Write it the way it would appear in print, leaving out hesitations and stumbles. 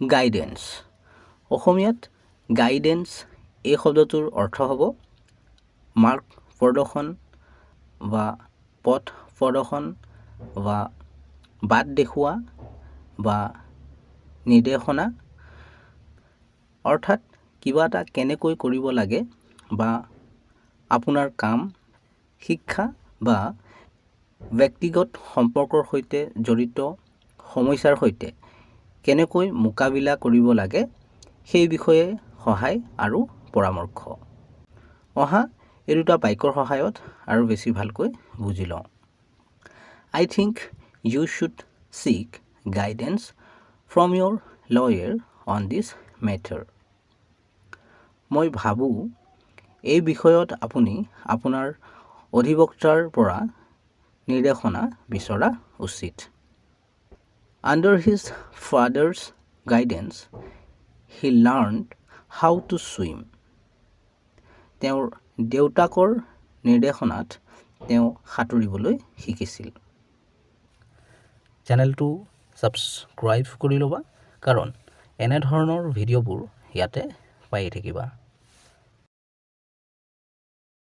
Guidance. অসমীয়াত guidance এই শব্দটোৰ অৰ্থ হ'ব মাৰ্গ প্ৰদৰ্শন বা পথ প্ৰদৰ্শন বা বাট দেখুওৱা বা নিৰ্দেশনা, অৰ্থাৎ কিবা এটা কেনেকৈ কৰিব লাগে বা আপোনাৰ কাম, শিক্ষা বা ব্যক্তিগত সম্পৰ্কৰ সৈতে জড়িত সমস্যাৰ সৈতে কেনেকৈ মোকাবিলা কৰিব লাগে সেই বিষয়ে সহায় আৰু পৰামৰ্শ। অহা এই দুটা বাক্যৰ সহায়ত আৰু বেছি ভালকৈ বুজি লওঁ। I think you should seek guidance from your lawyer on this matter. মই ভাবোঁ এই বিষয়ত আপুনি আপোনাৰ অধিবক্তাৰ পৰা নিৰ্দেশনা বিচৰা উচিত। Under his father's guidance, he learned how to swim. তেওঁৰ দেউতাকৰ নিৰ্দেশনাত তেওঁ সাঁতুৰিবলৈ শিকিছিল। চেনেলটো ছাবস্ক্ৰাইব কৰি ল'বা, কাৰণ এনেধৰণৰ ভিডিঅ'বোৰ ইয়াতে পাই থাকিবা।